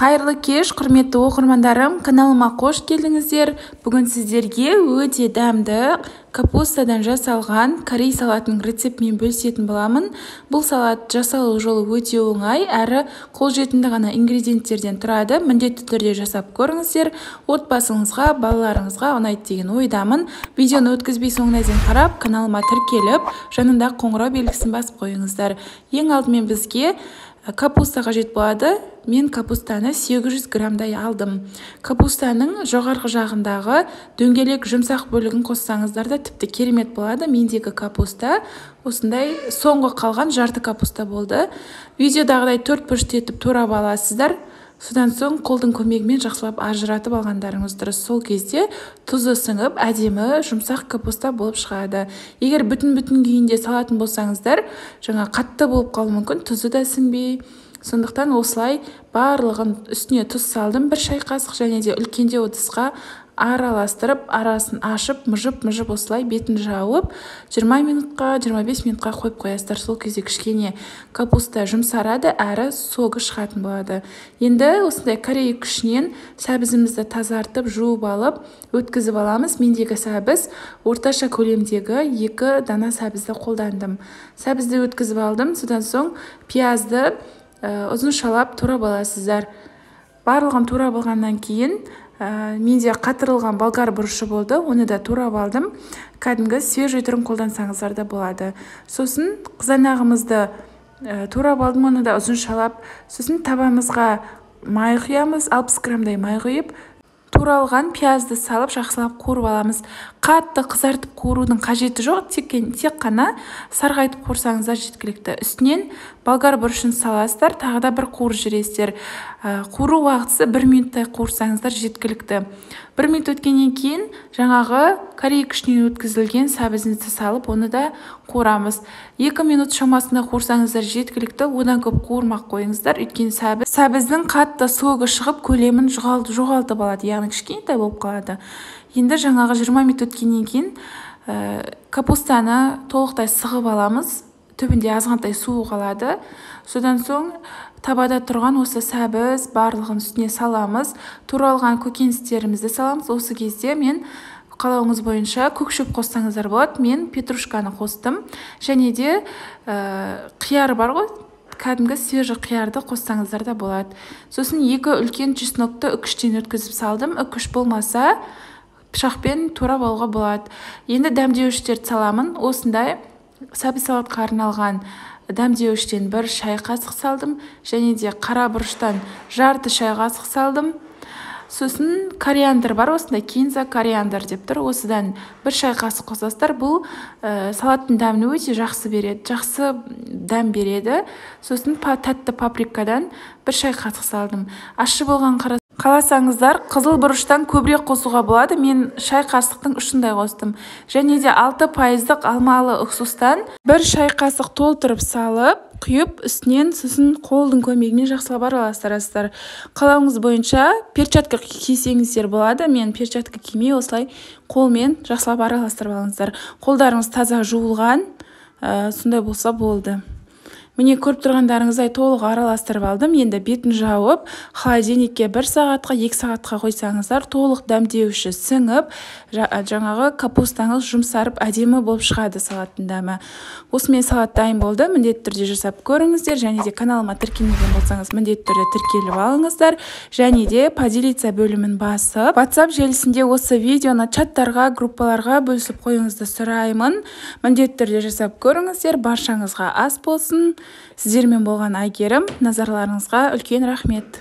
Қайырлы кеш, құрметті оқырмандарым, каналыма қош келдіңіздер. Бүгін сіздерге өте дәмді капустадан жасалған корей салатының рецептімен бөлісетін боламын. Бұл салат жасалу жолы өте оңай, әрі қолжетімді ғана ингредиенттерден тұрады. Міндетті түрде жасап көріңіздер. Отбасыңызға, балаларыңызға ұнайды деген ойдамын. Видеоны өткізбей соңына дейін қарап, каналыма тіркеліп, жанында қоңырау белгісін басып қойыңыздар. Ең алдымен бізге капуста қажет болады. Мен капустаны 800 грамдай алдым. Капустаның жоғарғы жағындағы дөңгелек жұмсақ бөлігін қоссаңыздар да тіпті керемет болады. Мендегі капуста осындай соңғы қалған жарты капуста болды. Видеодағыдай 4 бұрышты етіп турап аласыздар. Содан соң қолдың көмегімен жақсылап ажыратып алғандарыңыз дұрыс. Сол кезде тұзы сіңіп, әдемі жұмсақ капуста болып шығады. Егер бүтін күйінде салатын болсаңыздар, жаңа қатты болып қалуы мүмкін, тұзы да сіңбей. Сондықтан осылай барлығын үстіне тұз салдым, 1 шай қасық, және де үлкендеу ыдысқа араластырып, арасын ашып, мұжып осылай бетін жауып, 20 минутқа, 25 минутқа қойып қоясыздар. Сол кезде кішкене капуста жұмсарады, әрі соғы шығатын болады. Енді осындай корей күшінен сәбізімізді тазартып, жуып алып, өткізіп аламыз. Мендегі сәбіз орташа көлемдегі 2 дана сәбізді қолдандым. Сәбізді өткізіп алдым, содан соң пиязды ұзыншалап турап аласыздар. Барлығын турап алғаннан кейін менде қатырылған болгар бұрышы болды, оны да турап алдым. Кәдімгі свежий түрін қолдансаңыздар да болады. Сосын қызанағымызды турап алдым, оны да ұзыншалап. Сосын табамызға май құямыз, 60 грамдай май құйып, туралған пиязды салып жақсылап қуырып аламыз. Қатты қызартып қуырудың қажеті жоқ, тек қана сарғайтып қуырсаңыздар жеткілікті. Үстінен болгар бұрышын саласыздар, тағы да бір қуырып жүресіздер. Қуыру уақытысы 1 минуттай қуырсаңыздар жеткілікті. 1 минут өткеннен кейін жаңағы корей күшінен өткізілген сәбізімізді салып, оны да қуырамыз. 2 минут шамасында қуырсаңыздар жеткілікті, одан көп қуырмақ қойыңыздар. Өйткені сәбіздің қатты соғы шығып, көлемін жоғалтып алады, яғни кішкентай болып қалады. Енді жаңағы 20 минут өткеннен кейін капустаны толықтай сығып аламыз. Түбінде азғантай суы қалады. Содан соң табада тұрған осы сәбіз барлығын үстіне саламыз. Туралған көкөністерімізді саламыз. Осы кезде мен қалауыңыз бойынша көкшөп қоссаңыздар болады. Мен петрушканы қостым. Және де қияр бар ғой, кәдімгі свежий қиярды қоссаңыздар да болады. Сосын 2 үлкен чеснокты үкіштен өткізіп салдым. Үкіш болмаса пышақпен турап алуға болады. Енді дәмдеуіштерді саламын. Осындай сәбіз салатқа арналған дәмдеуіштен 1 шай қасық салдым, және де қара бұрыштан жарты шай қасық салдым. Сосын кориандр бар, осындай кинза кориандр деп тұр. Осыдан 1 шай қасық қосасыздар. Бұл салаттың дәмін өте жақсы береді, жақсы дәм береді. Сосын тәтті паприкадан 1 шай қасық салдым. Ащы болған қаласаңыздар, қызыл бұрыштан көбірек қосуға болады. Мен шай қасықтың ұшындай қостым. Және де 6% алмалы уксустан 1 шай қасық толтырып салып, құйып, үстінен сосын қолдың көмегімен жақсылап араластырасыздар. Қалауыңыз бойынша перчатка кисеңіздер болады. Мен перчатка кимей осылай қолмен жақсылап араластырып алыңыздар. Қолдарыңыз таза жуылған, сондай болса болды. Міне көріп тұрғандарыңыздай толық араластырып алдым. Енді бетін жауып, холодильникке 1 сағатқа, 2 сағатқа қойсаңыздар, толық дәмдеуші сіңіп, жаңағы капустаңыз жұмсарып, әдемі болып шығады салаттың дәмі. Осымен салат дайын болды. Міндетті түрде жасап көріңіздер, және де каналыма тіркелмеген болсаңыз, міндетті түрде тіркеліп алыңыздар, және де поделиться бөлімін басып, WhatsApp желісінде осы видеоны чаттарға, группаларға бөлісіп қойыңызды сұраймын. Міндетті түрде жасап көріңіздер. Баршаңызға ас болсын. Сіздермен болған Айгерім. Назарларыңызға үлкен рахмет.